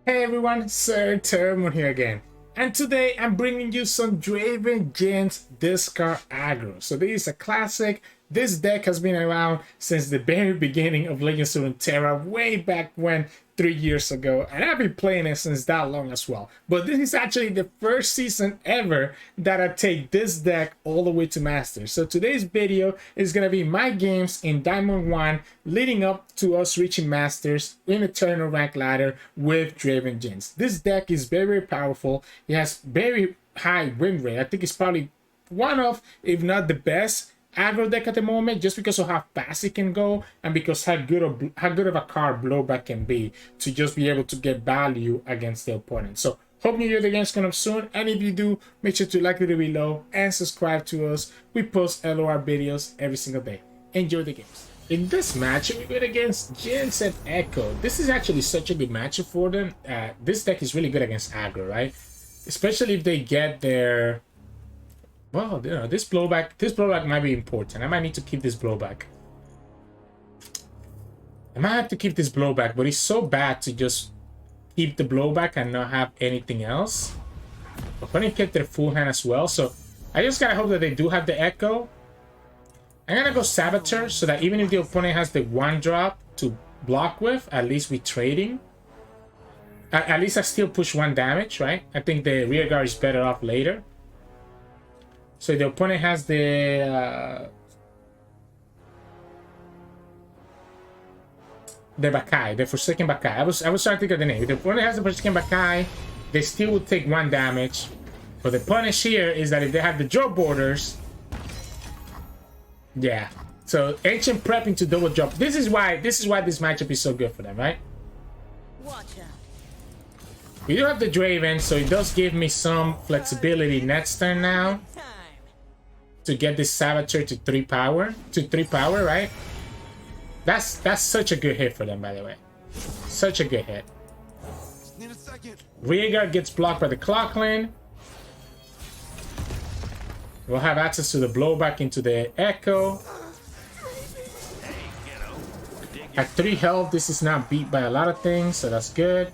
Hey everyone, Sirturmund here again. And today I'm bringing you some Draven Jinx discard aggro. So this is a classic. This deck has been around since the very beginning of Legends of Runeterra, way back when, 3 years ago, and I've been playing it since that long as well. But this is actually the first season ever that I take this deck all the way to Masters. So today's video is going to be my games in Diamond 1 leading up to us reaching Masters in Eternal Rank ladder with Draven Jinx. This deck is very powerful. It has very high win rate. I think it's probably one of, if not the best, aggro deck at the moment, just because of how fast it can go and because how good of a card blowback can be to just be able to get value against the opponent. So hope you hear the games coming up soon, and if you do, make sure to like the video below and subscribe to us. We post LOR videos every single day. Enjoy the games. In this match, we go against Jinx and Ekko. This is actually such a good matchup for them. This deck is really good against aggro, right? Especially if they get their... Well, you know, this blowback might be important. I might need to keep this blowback. I might have to keep this blowback, but it's so bad to just keep the blowback and not have anything else. Opponent kept their full hand as well, so I just gotta hope that they do have the Ekko. I'm gonna go Saboteur so that even if the opponent has the 1-drop to block with, at least we're trading. At least I still push 1 damage, right? I think the rear guard is better off later. So the opponent has the Bakai, the Forsaken Bakai. I was trying to think of the name. If the opponent has the Forsaken Bakai, they still would take 1 damage. But the punish here is that if they have the drop borders, yeah. So Ancient prepping to double drop. This is why this matchup is so good for them, right? Watch out. We do have the Draven, so it does give me some flexibility next turn now to get this Saboteur to 3 power, right? That's such a good hit for them, by the way. Such a good hit. Rearguard gets blocked by the Clockland. We'll have access to the blowback into the Ekko. At 3 health, this is now beat by a lot of things, so that's good.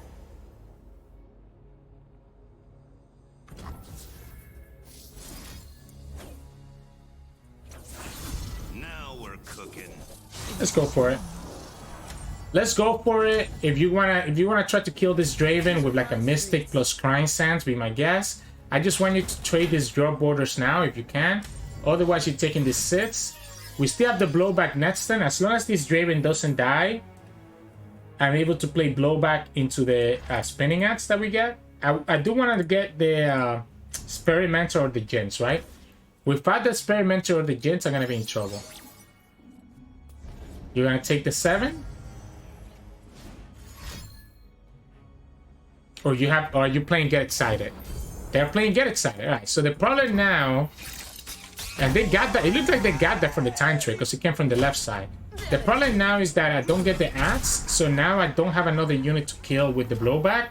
Let's go for it. Let's go for it. If you wanna try to kill this Draven with like a Mystic plus Crying Sands, be my guess. I just want you to trade these drop borders now if you can. Otherwise, you're taking the 6. We still have the blowback next turn. As long as this Draven doesn't die, I'm able to play blowback into the spinning axe that we get. I do want to get the Experimenter or the Jinx, right? Without the Experimenter or the Jinx, I'm gonna be in trouble. You're gonna take the 7, or are you playing Get Excited? They're playing Get Excited. All right. So the problem now, and they got that. It looked like they got that from the time trick because it came from the left side. The problem now is that I don't get the axe, so now I don't have another unit to kill with the blowback,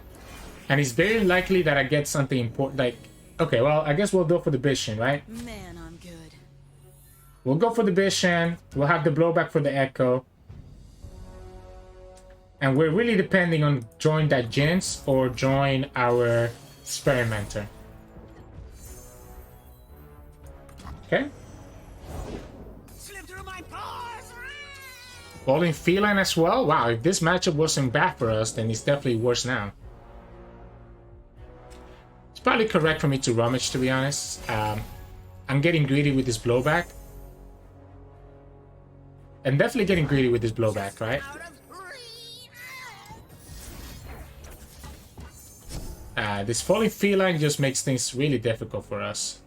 and it's very likely that I get something important. Like, okay, well, I guess we'll go for the Bishan, right? Man, I'm good. We'll go for the Bishan. We'll have the blowback for the Ekko. And we're really depending on join that Jinx or join our Experimenter. Okay. Falling Feline as well. Wow, if this matchup wasn't bad for us, then it's definitely worse now. It's probably correct for me to rummage, to be honest. I'm getting greedy with this blowback. I'm definitely getting greedy with this blowback, right? This Falling Feline just makes things really difficult for us.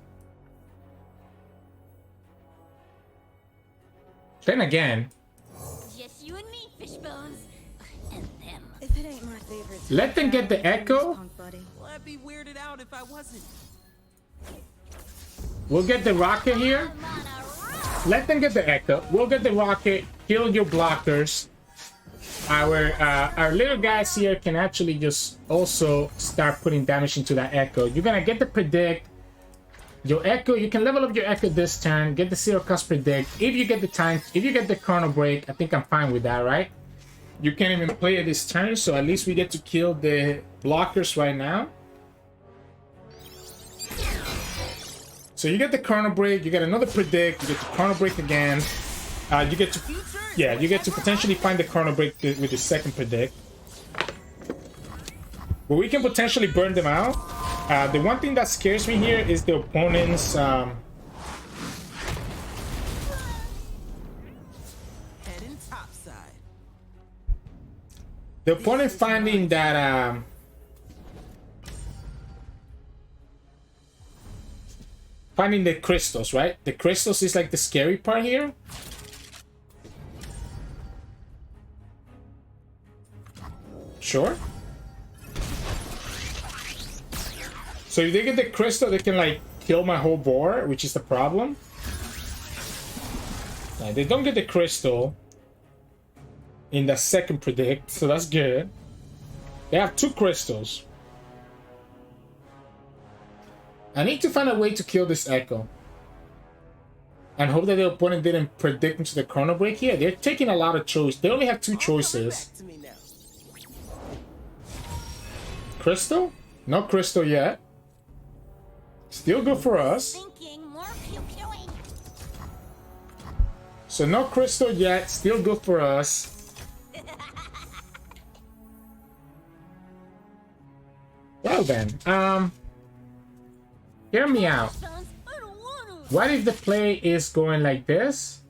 Then again, Just you and me, Fishbones. And them. If it ain't my favorite, let them get the Ekko. Well, I'd be weirded out if I wasn't. We'll get the rocket here. Let them get the Ekko. We'll get the rocket. Kill your blockers. Our little guys here can actually just also start putting damage into that Ekko. You're gonna get the predict. Your Ekko, you can level up your Ekko this turn. Get the 0 cost predict. If you get the time, if you get the chrono break, I think I'm fine with that, right? You can't even play it this turn, so at least we get to kill the blockers right now. So you get the Chrono Break, you get another Predict, you get the Chrono Break again. You get to, yeah, you get to potentially find the Chrono Break with the second Predict. But we can potentially burn them out. The one thing that scares me here is the opponent's Heading topside. the opponent finding that finding the crystals, right? The crystals is like the scary part here. Sure. So if they get the crystal, they can like kill my whole board, which is the problem. They don't get the crystal in the second Predict, so that's good. They have 2 crystals. I need to find a way to kill this Ekko. And hope that the opponent didn't predict into the Chrono Break here. They're taking a lot of choice. They only have 2 choices. Crystal? No crystal yet. Still good for us. Thinking more pew-pewing. So no crystal yet. Still good for us. Well then, hear me out. Fishbones, I don't want to. What if the play is going like this?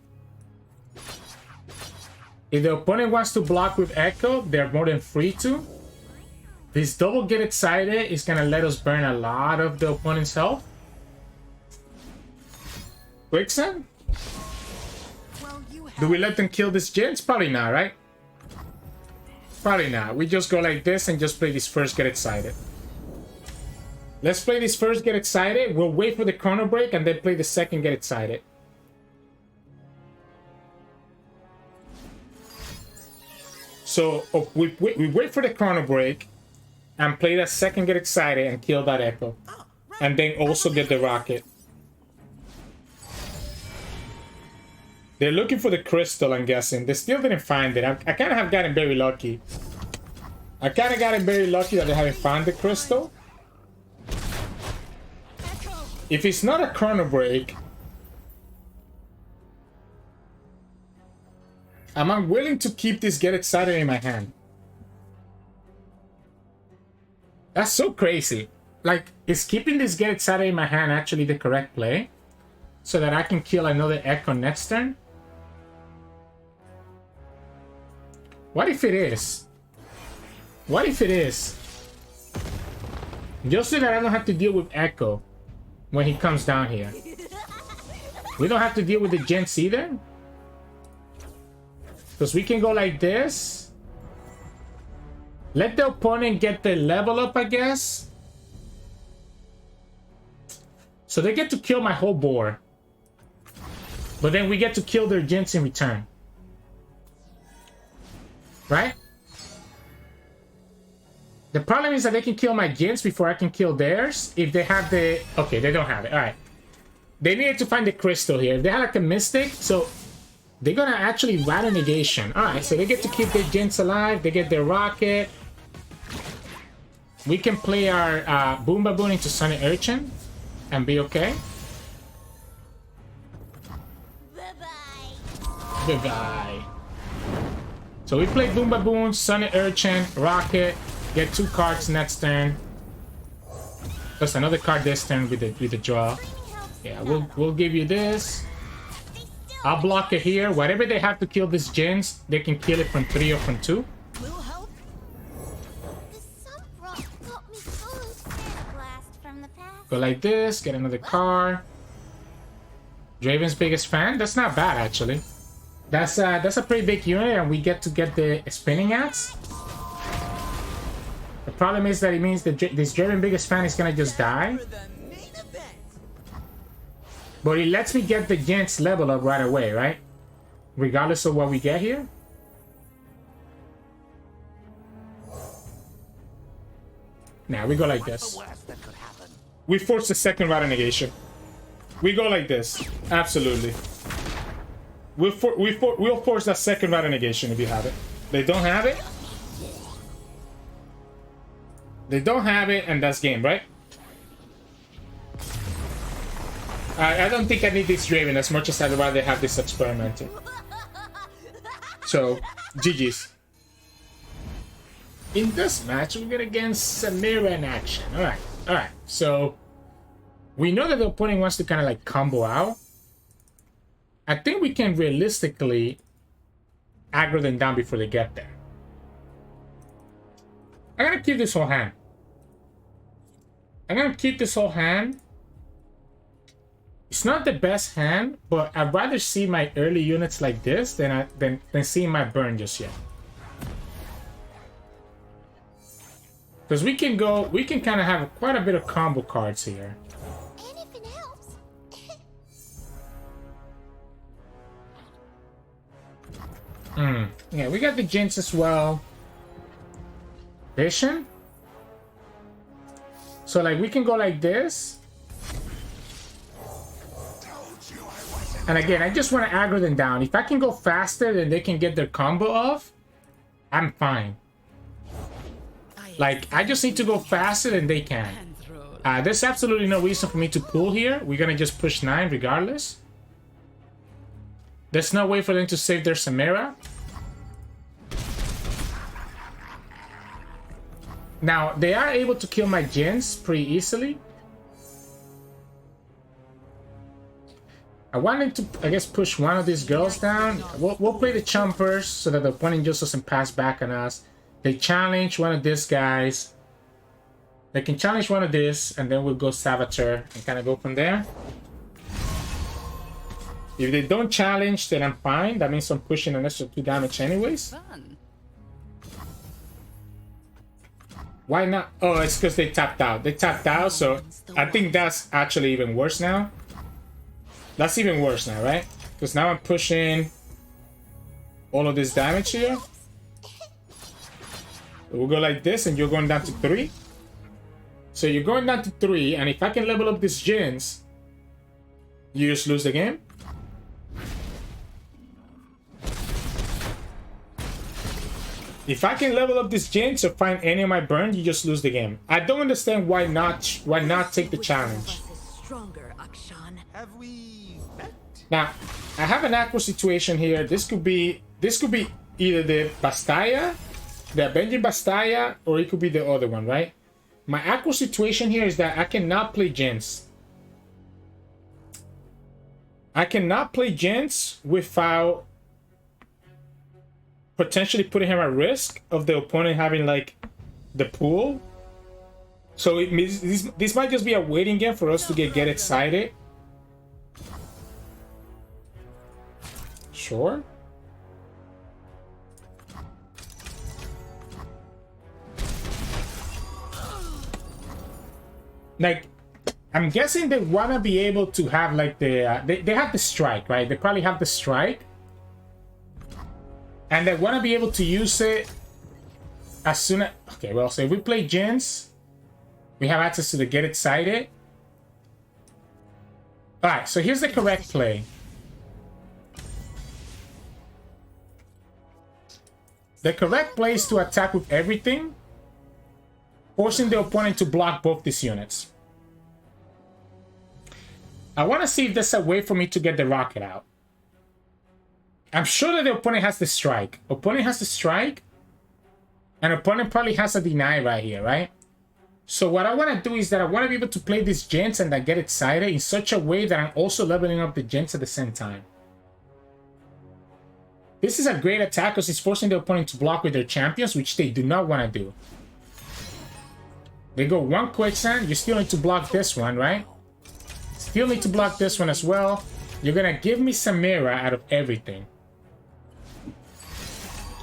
If the opponent wants to block with Ekko, they're more than free to. This double Get Excited is gonna let us burn a lot of the opponent's health. Quicksand? Well, you Do we let them kill this Jinx? Probably not, right? Probably not. We just go like this and just play this first Get Excited. Let's play this first Get Excited. We'll wait for the Chrono Break and then play the second Get Excited. So we wait for the Chrono Break and play that second Get Excited and kill that Ekko. And then also get the Rocket. They're looking for the crystal, I'm guessing. They still didn't find it. I kind of have gotten very lucky. I kind of gotten very lucky that they haven't found the crystal. If it's not a Chrono Break, am I willing to keep this Get Excited in my hand? That's so crazy. Like, is keeping this Get Excited in my hand actually the correct play? So that I can kill another Ekko next turn? What if it is? What if it is? Just so that I don't have to deal with Ekko when he comes down here. We don't have to deal with the Jinx either? Because we can go like this. Let the opponent get the level up, I guess. So they get to kill my whole board. But then we get to kill their Jinx in return. Right? The problem is that they can kill my Jinx before I can kill theirs. If they have the... Okay, they don't have it. Alright. They needed to find the crystal here. If they had like a Mystic, so... They're gonna actually Rattle Negation. Alright, so they get to keep their Jinx alive. They get their Rocket. We can play our Boom Baboon into Sunny Urchin. And be okay. Bye-bye. Goodbye. So we play Boom Baboon, Sunny Urchin, Rocket, get 2 cards next turn. Plus another card this turn with the draw. Yeah, we'll give you this. I'll block it here. Whatever they have to kill this Jinx, they can kill it from 3 or from 2. Little help? The sun frost got me so scared blast from the past. Go like this, get another card. Draven's biggest fan? That's not bad actually. That's a pretty big unit, and we get to get the spinning axe. The problem is that it means that this Draven biggest fan is gonna just die. But it lets me get the Jinx level up right away, right? Regardless of what we get here. Now we go like this. We force the second Rattle Negation. We go like this. Absolutely. We'll force that second Rattle Negation if you have it. They don't have it. They don't have it, and that's game, right? I don't think I need this Draven as much as I'd rather have this experimental. So, GG's. In this match, we're gonna against Samira in action. Alright. So, we know that the opponent wants to kind of like combo out. I think we can realistically aggro them down before they get there. I'm gonna keep this whole hand. It's not the best hand, but I'd rather see my early units like this than seeing my burn just yet. Because we can kind of have quite a bit of combo cards here. Anything helps. Yeah, we got the Jinx as well. Vision? So like we can go like this. And again, I just want to aggro them down. If I can go faster than they can get their combo off, I'm fine. Like, I just need to go faster than they can. There's absolutely no reason for me to pull here. We're going to just push 9 regardless. There's no way for them to save their Samira. Now, they are able to kill my Jinx pretty easily. I wanted to, I guess, push one of these girls down. We'll play the Chompers so that the opponent just doesn't pass back on us. They challenge one of these guys. They can challenge one of this, and then we'll go Saboteur and kind of go from there. If they don't challenge, then I'm fine. That means I'm pushing an extra 2 damage anyways. Why not? Oh, it's because they tapped out. They tapped out, so I think that's actually even worse now. That's even worse now, right? Because now I'm pushing all of this damage here. We'll go like this, and you're going down to 3. So you're going down to 3, and if I can level up this Jinx, you just lose the game. If I can level up this Jinx or find any of my burn, you just lose the game. I don't understand why not take the challenge. Have we met? Now, I have an Aggro situation here. This could be either the Bastaya, the Avenging Bastaya, or it could be the other one, right? My Aggro situation here is that I cannot play Jinx. I cannot play Jinx without potentially putting him at risk of the opponent having like the pool. So it means this might just be a waiting game for us to get excited. Sure. Like, I'm guessing they wanna be able to have like the they have the strike, right? They probably have the strike, and they wanna be able to use it as soon as. Okay, well, so if we play Jinx, we have access to the get excited. All right, so here's the correct play. The correct play is to attack with everything, forcing the opponent to block both these units. I want to see if there's a way for me to get the rocket out. I'm sure that the opponent has the strike. Opponent has the strike, and opponent probably has a deny right here, right? So what I want to do is that I want to be able to play this Jinx and then get excited in such a way that I'm also leveling up the Jinx at the same time. This is a great attack because it's forcing the opponent to block with their champions, which they do not want to do. They go one quicksand. You still need to block this one, right? Still need to block this one as well. You're going to give me Samira out of everything.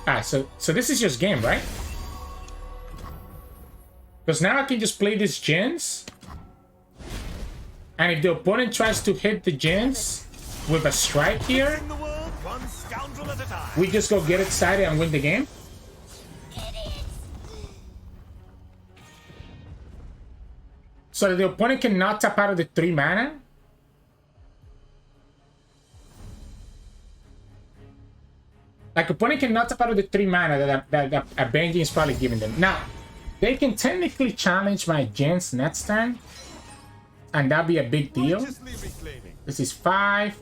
Ah, so this is just game, right? Because now I can just play this Jinx. And if the opponent tries to hit the Jinx with a strike here, we just go get excited and win the game. So that the opponent cannot tap out of the 3 mana. Like, opponent cannot tap out of the 3 mana that a Bane is probably giving them. Now, they can technically challenge my Jinx next turn, and that'd be a big deal. This is 5.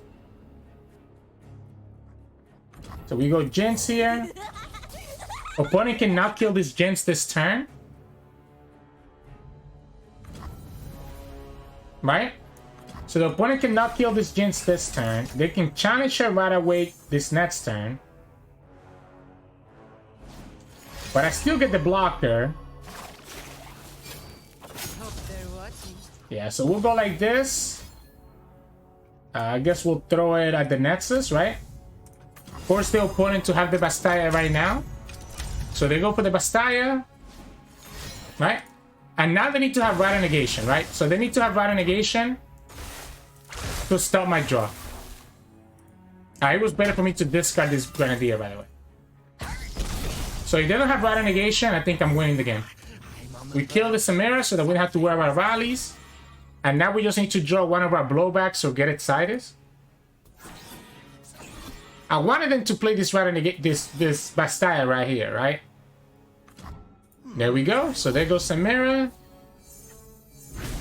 So we go Jinx here. Opponent cannot kill this Jinx this turn. Right? So the opponent cannot kill this Jinx this turn. They can challenge her right away this next turn. But I still get the blocker. Yeah, so we'll go like this. I guess we'll throw it at the Nexus, right? Force the opponent to have the Bastaya right now. So they go for the Bastaya. Right? And now they need to have Rider Negation, right? So they need to have Rider Negation to stop my draw. It was better for me to discard this Grenadier, by the way. So if they don't have Rider Negation, I think I'm winning the game. We kill the Samira so that we don't have to worry about rallies. And now we just need to draw one of our blowbacks or get excited. I wanted them to play this Rider Negation, this Bastaya right here, right? There we go. So there goes Samira.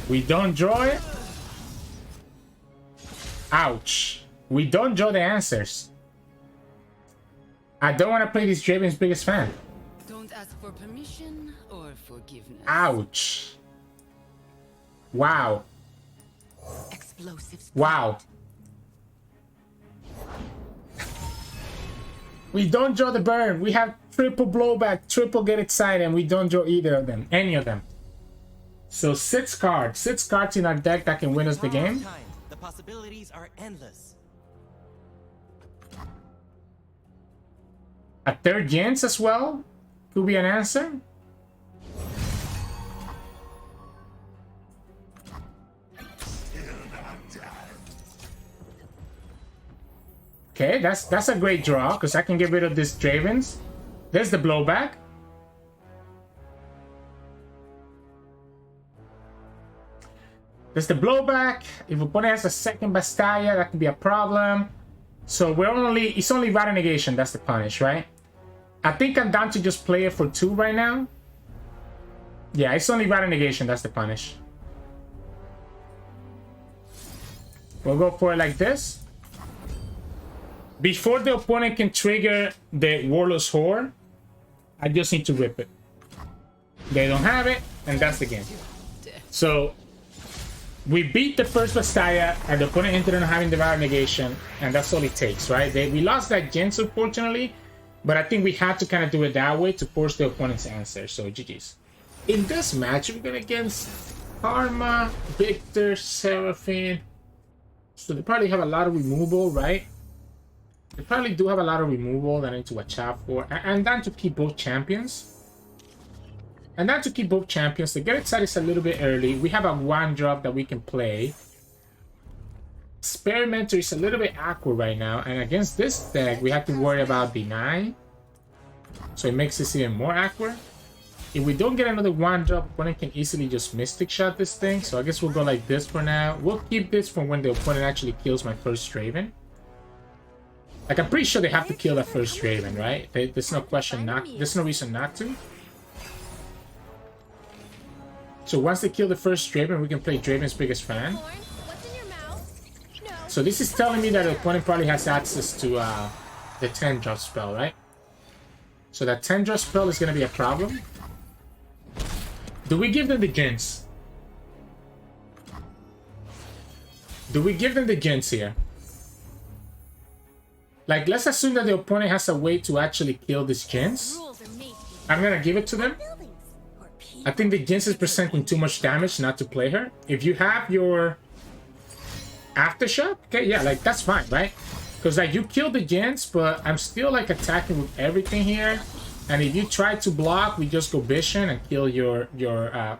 We don't draw it. Ouch. We don't draw the answers. I don't want to play this Draven's biggest fan. Don't ask for permission or forgiveness. Ouch. Wow. Explosives. Wow. We don't draw the burn. We have triple blowback, triple get excited, and we don't draw either of them. Any of them. So 6 cards. 6 cards in our deck that can win us the game. The possibilities are endless. A 3rd Jinx as well could be an answer. Okay, that's a great draw because I can get rid of this Dravens. There's the blowback. There's the blowback. If opponent has a 2nd Bastaya, that could be a problem. So it's only Rider Negation, that's the punish, right? I think I'm down to just play it for 2 right now. Yeah, it's only Rider Negation, that's the punish. We'll go for it like this. Before the opponent can trigger the Warlord's Horde, I just need to rip it. They don't have it, and that's the game. So we beat the first Bastaya, and the opponent ended up having the Rider Negation, and that's all it takes, right? We lost that Jinx, unfortunately, but I think we had to kind of do it that way to force the opponent's answer. So GG's. In this match, we're going against Karma, Viktor, Seraphine. So they probably have a lot of removal, right? They probably do have a lot of removal that I need to watch out for. And then to keep both champions. To get excited is a little bit early. We have a 1-drop that we can play. Experimenter is a little bit awkward right now. And against this deck, we have to worry about deny. So it makes this even more awkward. If we don't get another 1-drop, opponent can easily just Mystic Shot this thing. So I guess we'll go like this for now. We'll keep this for when the opponent actually kills my first Draven. Like, I'm pretty sure they have to kill that first Draven, right? There's no question there's no reason not to. So once they kill the first Draven, we can play Draven's biggest fan. So this is telling me that the opponent probably has access to the 10-drop spell, right? So that 10-drop spell is going to be a problem. Do we give them the Jinx? Do we give them the Jinx here? Like, let's assume that the opponent has a way to actually kill this Jinx. I'm gonna give it to them. I think the Jinx is presenting too much damage not to play her. If you have your Aftershock, okay, yeah, like, that's fine, right? Because, like, you kill the Jinx, but I'm still, like, attacking with everything here. And if you try to block, we just go Vision and kill your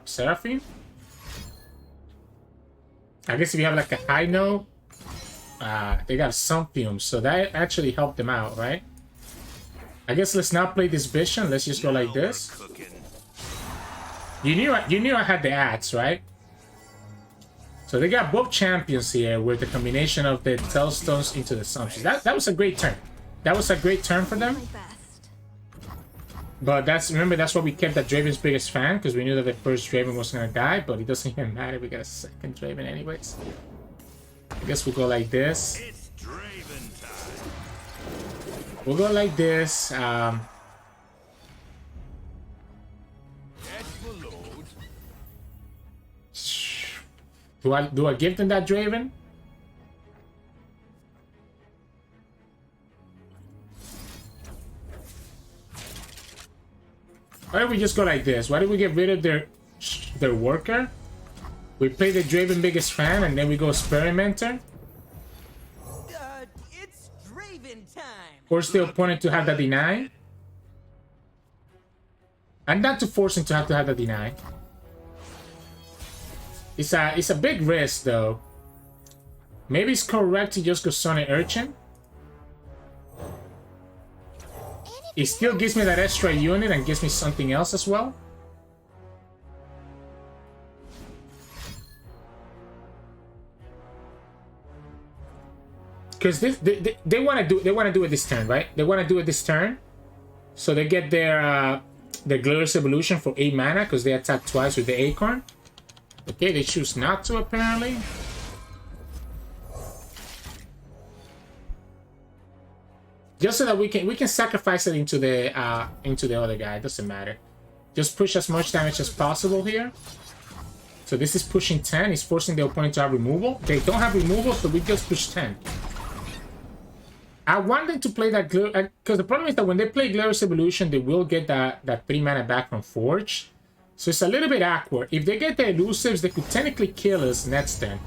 Seraphine. I guess if you have, like, a high note, they got some fumes, so that actually helped them out, right? I guess let's not play this Vision. Let's just go like this. You knew I had the ads, right? So they got both champions here with the combination of the Tellstones into the Assumptions. That was a great turn. That was a great turn for them. My best. But remember, that's why we kept that Draven's biggest fan, because we knew that the first Draven was gonna die, but it doesn't even matter. We got a second Draven anyways. I guess we'll go like this. It's Draven time. We'll go like this. Get the load. Do I give them that Draven? Why don't we just go like this? Why don't we get rid of their worker? We play the Draven biggest fan and then we go experimenter. It's Draven time. Force the opponent to have the deny. And not to force him to have the deny. It's a big risk though. Maybe it's correct to just go Sonic Urchin. It still gives me that extra unit and gives me something else as well. Because they want to do it this turn, right? They want to do it this turn, so they get their Glorious Evolution for 8 mana because they attack twice with the Acorn. Okay, they choose not to apparently. Just so that we can sacrifice it into the other guy. It doesn't matter. Just push as much damage as possible here. So this is pushing 10. It's forcing the opponent to have removal. They don't have removal, so we just push 10. I want them to play that because the problem is that when they play Glorious Evolution, they will get that 3 mana back from Forge. So it's a little bit awkward. If they get the elusives, they could technically kill us next turn.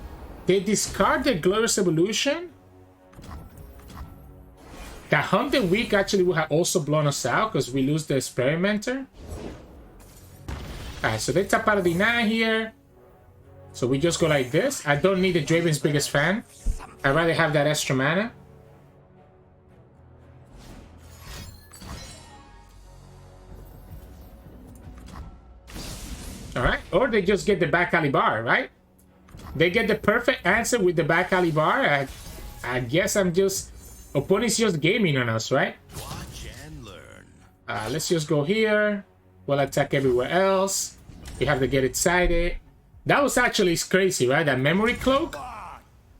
They discard the Glorious Evolution. That Hunted Week actually would have also blown us out because we lose the Experimenter. Alright, so they tap out of the 9 here. So we just go like this. I don't need the Draven's biggest fan. I'd rather have that extra mana. Alright, or they just get the back alley bar, right? They get the perfect answer with the back alley bar. I guess I'm just... Opponent's just gaming on us, right? Watch and learn. Let's just go here. We'll attack everywhere else. We have to get excited. That was actually crazy, right? That memory cloak.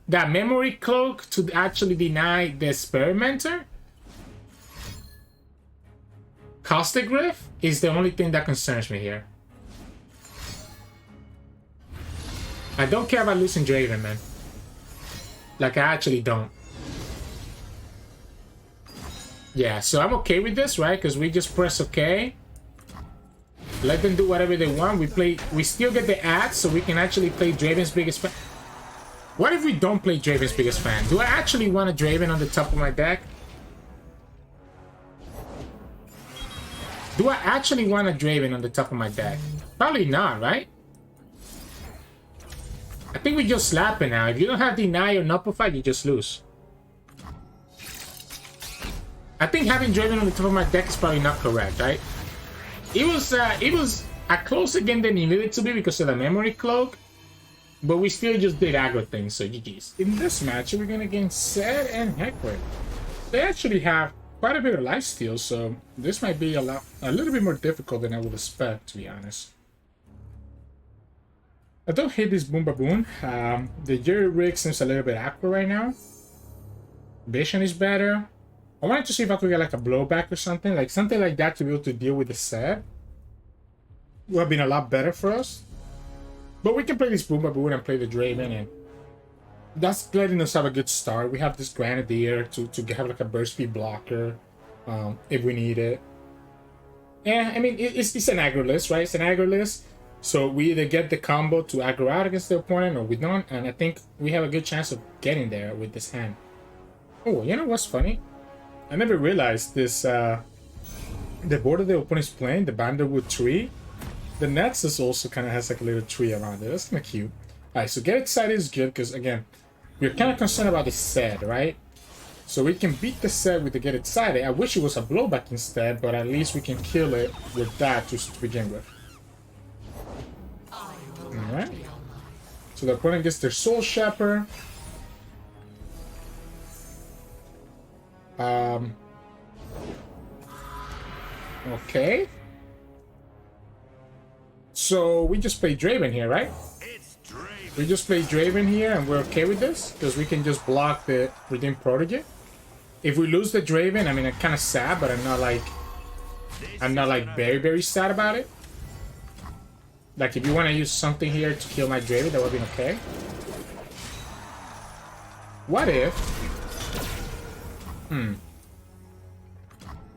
That memory cloak to actually deny the experimenter. Caustic Rift is the only thing that concerns me here. I don't care about losing Draven, man. Like, I actually don't. Yeah, so I'm okay with this, right? Because we just press OK. Let them do whatever they want. We still get the ads, so we can actually play Draven's biggest fan. What if we don't play Draven's biggest fan? Do I actually want a Draven on the top of my deck? Do I actually want a Draven on the top of my deck? Probably not, right? I think we just slap it now. If you don't have Deny or Nullify, you just lose. I think having Draven on the top of my deck is probably not correct, right? It was a closer game than it needed to be because of the memory cloak, but we still just did aggro things, so GG's. In this match, we're gonna gain Zed and Hecarim. They actually have quite a bit of lifesteal, so this might be a little bit more difficult than I would expect, to be honest. I don't hate this Boom Baboon. The Jerry Rig seems a little bit awkward right now. Vision is better. I wanted to see if I could get like a blowback or something like that to be able to deal with the set. Would have been a lot better for us. But we can play this Boom Baboon and play the Draven, and that's letting us have a good start. We have this Grenadier to have like a burst speed blocker if we need it. Yeah, I mean, it's an aggro list, right? It's an aggro list. So we either get the combo to aggro out against the opponent or we don't. And I think we have a good chance of getting there with this hand. Oh, you know what's funny? I never realized this, the board that the opponent's playing, the Banderwood tree, the Nexus also kind of has like a little tree around it. That's kind of cute. Alright, so get excited is good because, again, we're kind of concerned about the set, right? So we can beat the set with the get excited. I wish it was a blowback instead, but at least we can kill it with that to begin with. Alright. So the opponent gets their Soul Shepherd. Okay. So we just play Draven here, right? It's Draven. We just play Draven here and we're okay with this because we can just block the Redeem Protege. If we lose the Draven, I mean, I'm kind of sad, but I'm not like very, very sad about it. Like, if you want to use something here to kill my Draven, that would be okay. What if...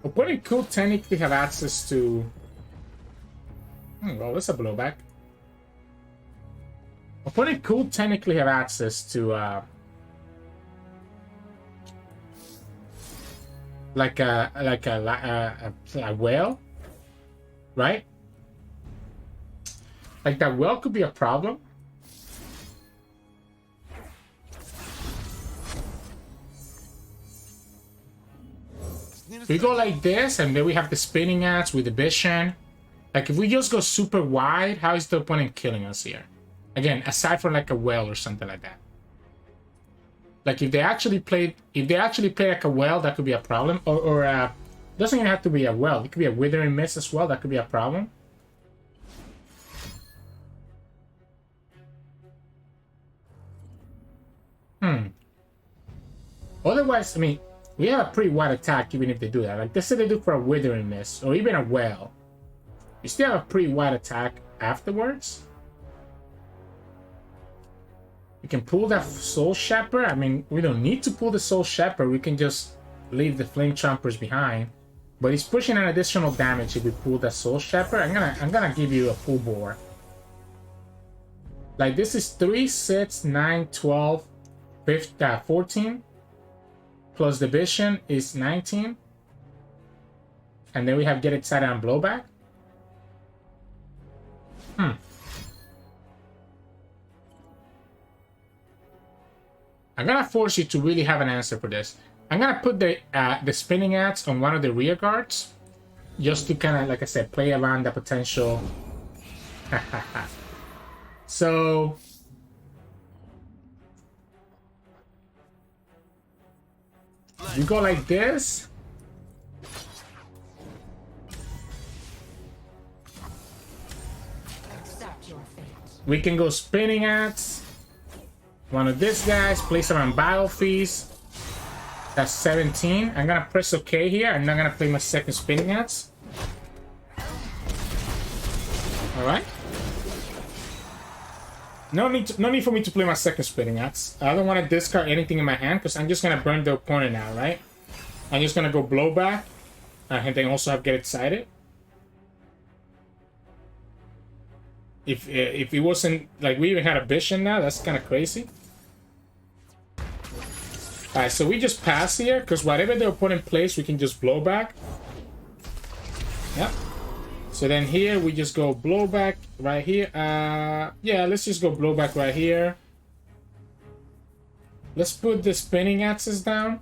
Opponent could technically have access to... well, that's a blowback. Opponent could technically have access to, like a whale, right? Like that whale could be a problem. We go like this, and then we have the spinning axe with the Vision. Like, if we just go super wide, how is the opponent killing us here? Again, aside from like a whale or something like that. Like, if they actually play like a whale, that could be a problem. Or doesn't even have to be a whale. It could be a Withering Mist as well. That could be a problem. Otherwise, I mean, we have a pretty wide attack even if they do that. Like, let's say they do for a Withering Mist or even a whale. You still have a pretty wide attack afterwards. You can pull that Soul Shepherd. I mean, we don't need to pull the Soul Shepherd. We can just leave the Flame Chompers behind. But he's pushing an additional damage if we pull that Soul Shepherd. I'm gonna give you a full bore. Like, this is 3, 6, 9, 12, 15, 14. Plus the Vision is 19. And then we have Get Excited and Blowback. I'm gonna force you to really have an answer for this. I'm gonna put the spinning axe on one of the rear guards, just to kind of, like I said, play around the potential. So you go like this. We can go spinning axe. One of these guys, place around Battle Feast. That's 17. I'm gonna press OK here. I'm not gonna play my second spinning axe. Alright. No need for me to play my second spinning axe. I don't want to discard anything in my hand because I'm just gonna burn the opponent now, right? I'm just gonna go blowback. And then also have Get Excited. If it wasn't like we even had a Vision now, that's kind of crazy. Alright, so we just pass here because whatever the opponent plays, we can just blow back. Yep. So then here we just go blowback right here. Yeah, let's just go blowback right here. Let's put the spinning axes down.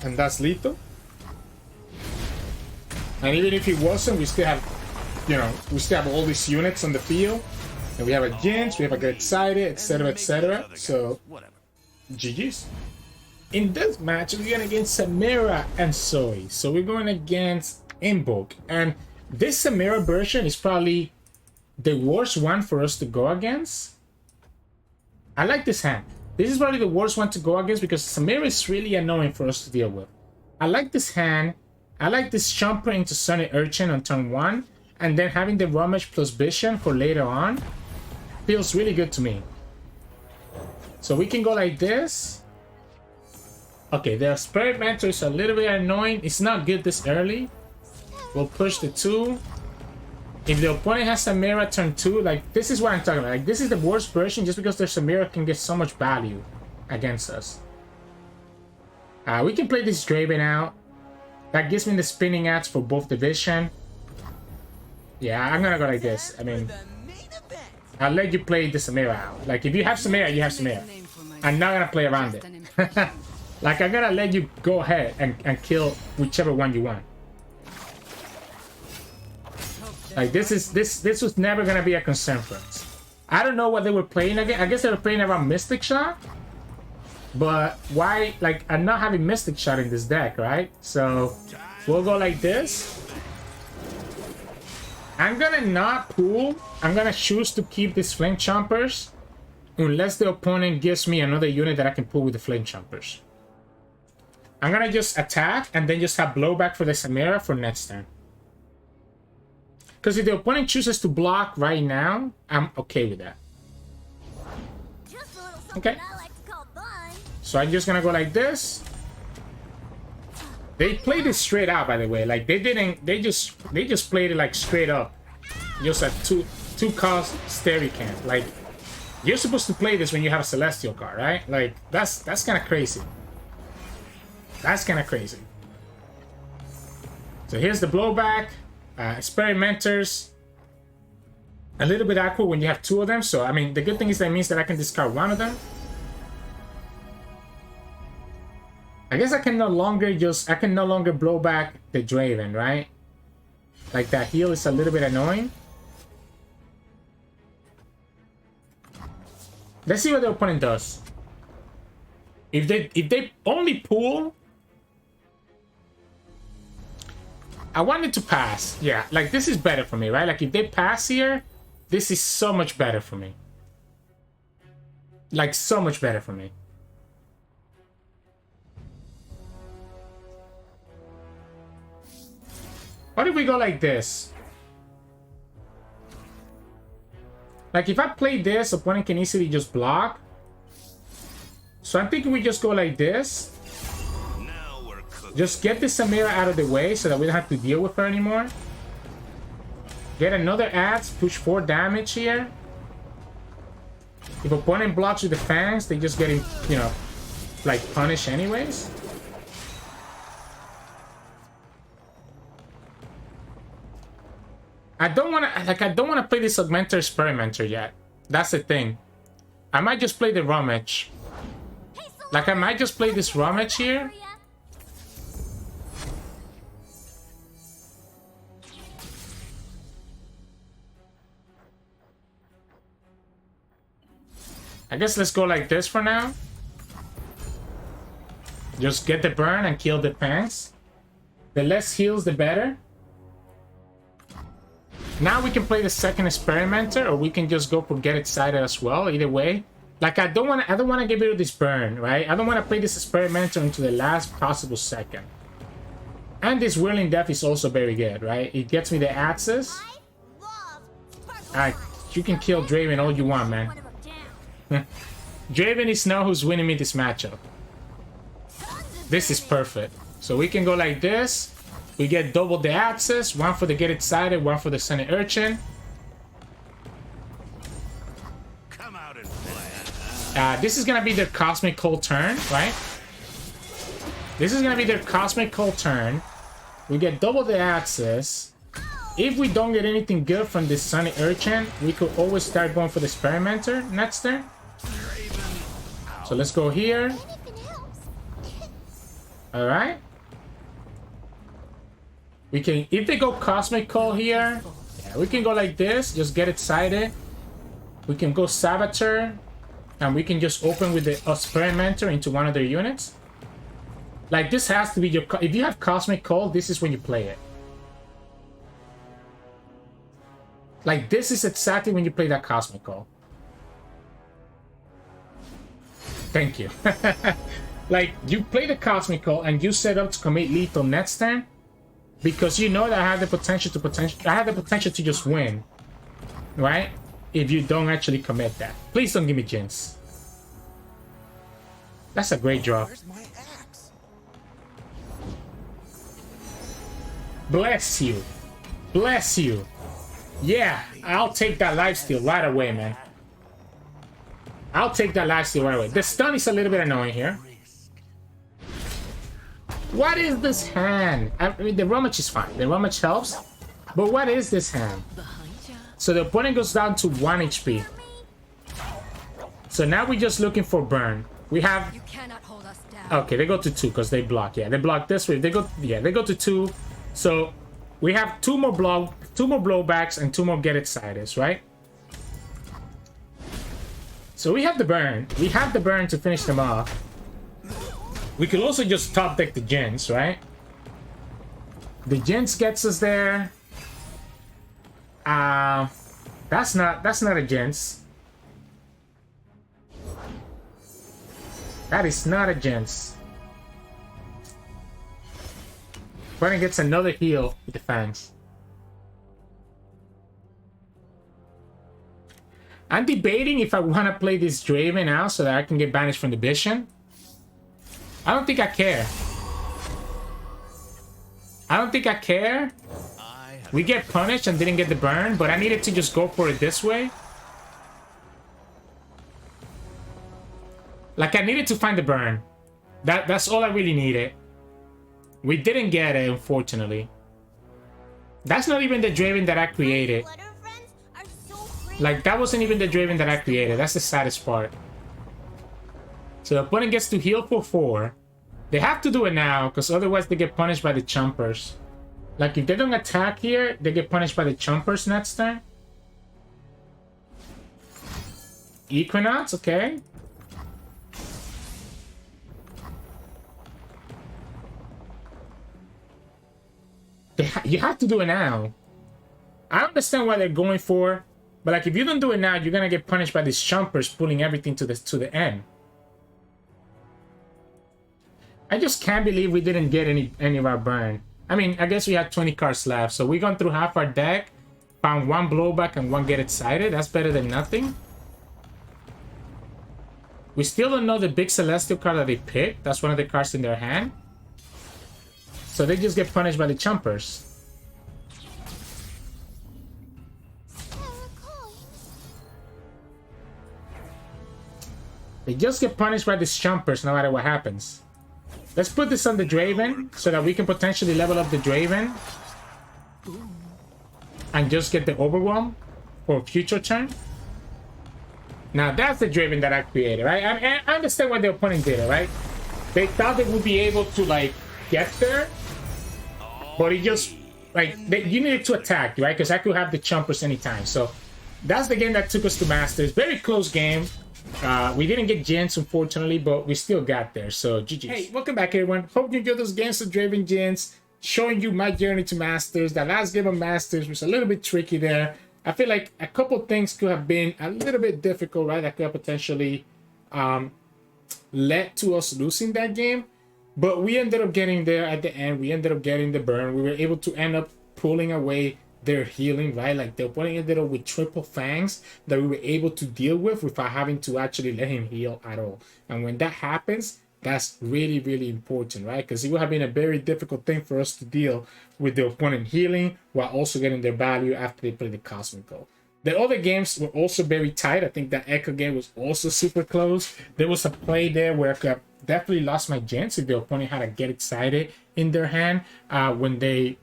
And that's lethal. And even if it wasn't, we still have, you know, we still have all these units on the field. And we have a Jinx, we have a Get Excited, etc, etc. So, GG's. In this match, we're going against Samira and Zoe. So we're going against Invoke. And this Samira version is probably the worst one for us to go against. I like this hand. This is probably the worst one to go against because Samira is really annoying for us to deal with. I like this hand. I like this Jumper into Sunny Urchin on turn 1. And then having the Rummage plus Vision for later on. Feels really good to me. So we can go like this. Okay, the Spirit Mentor is a little bit annoying. It's not good this early. We'll push the 2. If the opponent has Samira turn 2, like, this is what I'm talking about. Like, this is the worst version just because their Samira can get so much value against us. We can play this Draven out. That gives me the spinning axe for both the Vision. Yeah, I'm gonna go like this. I mean, I'll let you play the Samira out. Like, if you have Samira, you have Samira. I'm not gonna play around it. Like, I'm gonna let you go ahead and kill whichever one you want. Like, this was never gonna be a concern for us. I don't know what they were playing again. I guess they were playing around Mystic Shot. But why, like, I'm not having Mystic Shot in this deck, right? So we'll go like this. I'm gonna not pool. I'm gonna choose to keep these Flame Chompers unless the opponent gives me another unit that I can pull with the Flame Chompers. I'm gonna just attack and then just have blowback for the Samira for next turn. Because if the opponent chooses to block right now, I'm okay with that. Just a little something Okay. I like to call fun. So I'm just gonna go like this. They played it straight out, by the way. Like they didn't. They just played it like straight up. Just a two cost Steri Camp. Like you're supposed to play this when you have a Celestial card, right? Like that's kind of crazy. That's kind of crazy. So here's the blowback. Experimenters. A little bit awkward when you have two of them. So I mean, the good thing is that means that I can discard one of them. I guess I can no longer blow back the Draven, right? Like that heal is a little bit annoying. Let's see what the opponent does. If they only pull, I wanted to pass. Yeah, like this is better for me, right? Like if they pass here, this is so much better for me. Like so much better for me. What if we go like this? Like if I play this, opponent can easily just block. So I'm thinking we just go like this. Now we're cooking. Just get the Samira out of the way so that we don't have to deal with her anymore. Get another axe, push 4 damage here. If opponent blocks with the fangs, they just get him, you know, like punished anyways. I don't want to play this Augmenter Experimenter yet. That's the thing. I might just play the Rummage. Like I might just play this Rummage here. I guess let's go like this for now. Just get the burn and kill the fangs. The less heals, the better. Now we can play the second Experimenter, or we can just go for Get Excited as well. Either way, like I don't want to get rid of this burn, right? I don't want to play this Experimenter into the last possible second. And this Whirling Death is also very good, right? It gets me the axes. You can kill Draven all you want, man. Draven is now who's winning me this matchup. This is perfect. So we can go like this. We get double the axes, one for the Get Excited, one for the Sunny Urchin. Come out and play. This is gonna be their Cosmic Cold turn, right? This is gonna be their Cosmic Cold turn. We get double the axes. If we don't get anything good from this Sunny Urchin, we could always start going for the Experimenter next turn. So let's go here. Alright. We can, if they go Cosmic Cold here, yeah, we can go like this, just Get Excited. We can go Saboteur, and we can just open with the Experimenter into one of their units. Like this has to be your, if you have Cosmic Cold, this is when you play it. Like this is exactly when you play that Cosmic Cold. Thank you. Like you play the Cosmic Cold and you set up to commit lethal next turn. Because you know that I have the potential to just win, right? If you don't actually commit that. Please don't give me Jinx. That's a great draw. Bless you. Bless you. Yeah, I'll take that lifesteal right away, man. I'll take that lifesteal right away. The stun is a little bit annoying here. What is this hand? I mean, the Rummage is fine. The Rummage helps. But what is this hand? So the opponent goes down to 1 HP. So now we're just looking for burn. We have... You cannot hold us down. Okay, they go to 2 because they block. Yeah, they block this way. They go to 2. So we have 2 more blowbacks and 2 more Get Excited, right? So we have the burn. We have the burn to finish them off. We could also just top deck the Jinx, right? The Jinx gets us there. That's not a Jinx. That is not a Jinx. Opponent gets another heal with the Fangs. I'm debating if I want to play this Draven now so that I can get banished from the Vision. I don't think I care. I don't think I care. We get punished and didn't get the burn, but I needed to just go for it this way. Like, I needed to find the burn. That's all I really needed. We didn't get it, unfortunately. That's not even the Draven that I created. Like, that wasn't even the Draven that I created. That's the saddest part. So the opponent gets to heal for 4. They have to do it now, because otherwise they get punished by the Chompers. Like, if they don't attack here, they get punished by the Chompers next turn. Equinox, okay. You have to do it now. I understand what they're going for, but like, if you don't do it now, you're gonna get punished by these Chompers pulling everything to the end. I just can't believe we didn't get any of our burn. I mean, I guess we had 20 cards left, so we gone through half our deck, found 1 blowback and 1 get excited. That's better than nothing. We still don't know the big Celestial card that they picked. That's one of the cards in their hand. So they just get punished by the Chompers. They just get punished by the Chompers no matter what happens. Let's put this on the Draven so that we can potentially level up the Draven and just get the Overwhelm for a future turn. Now that's the Draven that I created, right? I understand what the opponent did, right? They thought they would be able to like get there, but it just like you needed to attack, right? Because I could have the Chompers anytime. So that's the game that took us to Masters. Very close game. We didn't get Jinx, unfortunately, but we still got there, so GG's. Hey, welcome back, everyone. Hope you enjoyed those games of Draven Jinx, showing you my journey to Masters. That last game of Masters was a little bit tricky there. I feel like a couple things could have been a little bit difficult, right? That could have potentially led to us losing that game, but we ended up getting there at the end. We ended up getting the burn. We were able to end up pulling away their healing, right? Like, the opponent ended up with triple Fangs that we were able to deal with without having to actually let him heal at all. And when that happens, that's really, really important, right? Because it would have been a very difficult thing for us to deal with the opponent healing while also getting their value after they play the Cosmical. The other games were also very tight. I think that Ekko game was also super close. There was a play there where I could have definitely lost my Jinx if the opponent had to get excited in their hand when they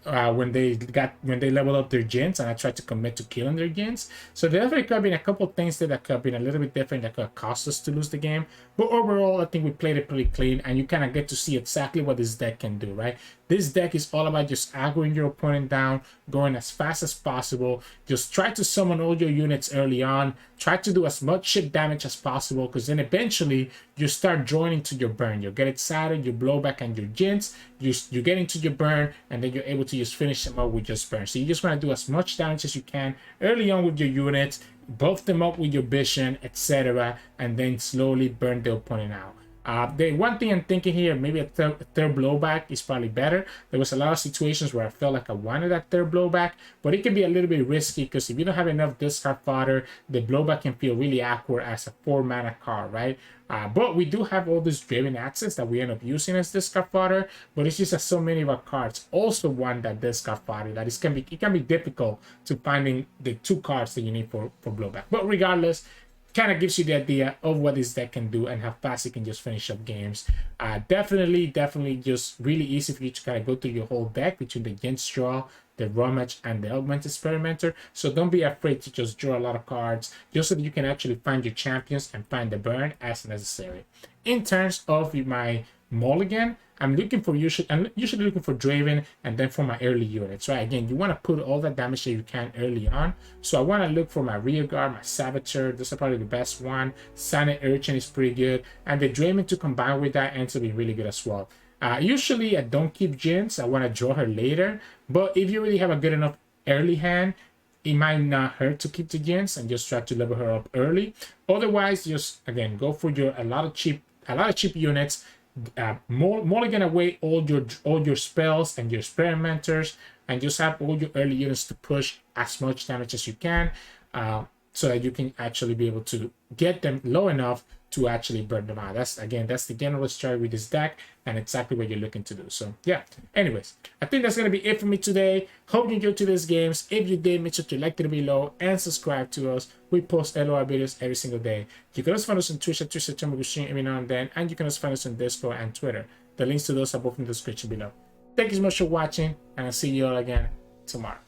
level up their Jinx, and I tried to commit to killing their Jinx. So there definitely could have been a couple things there that could have been a little bit different, that could have cost us to lose the game. But overall, I think we played it pretty clean, and you kind of get to see exactly what this deck can do, right? This deck is all about just aggroing your opponent down, going as fast as possible. Just try to summon all your units early on. Try to do as much shit damage as possible, because then eventually you start joining to your burn. You'll get excited, you blow back and your Jinx, you get into your burn, and then you're able to just finish them up with just burn. So you just want to do as much damage as you can early on with your units, buff them up with your vision, etc., and then slowly burn the opponent out. The one thing I'm thinking here, maybe a third blowback is probably better. There was a lot of situations where I felt like I wanted that third blowback, but it can be a little bit risky because if you don't have enough discard fodder, the blowback can feel really awkward as a 4-mana card, right? But we do have all these Draven access that we end up using as discard fodder, but it's just that so many of our cards also want that discard fodder that it can be difficult to finding the 2 cards that you need for blowback. But regardless, kind of gives you the idea of what this deck can do and how fast it can just finish up games. Definitely just really easy for you to kind of go through your whole deck between the Jinx draw, the Rummage, and the Augment Experimenter. So don't be afraid to just draw a lot of cards just so that you can actually find your champions and find the burn as necessary. In terms of my mulligan, I'm usually looking for Draven and then for my early units, right? Again, you want to put all the damage that you can early on. So I want to look for my rear guard, my Saboteur. This is probably the best one. Silent Urchin is pretty good, and the Draven to combine with that ends up being really good as well. Usually I don't keep Jinx. I want to draw her later, but if you really have a good enough early hand, it might not hurt to keep the Jinx and just try to level her up early. Otherwise, just again go for a lot of cheap units. Mulligan away all your spells and your experimenters, and just have all your early units to push as much damage as you can, so that you can actually be able to get them low enough to actually burn them out. That's the general strategy with this deck, and exactly what you're looking to do. So yeah, anyways, I think that's gonna be it for me today. Hope you enjoyed today's games. If you did, make sure to like it below and subscribe to us. We post LOR videos every single day. You can also find us on Twitch at Sirturmund. We stream every now and then, and you can also find us on Discord and Twitter. The links to those are both in the description below. Thank you so much for watching, and I'll see you all again tomorrow.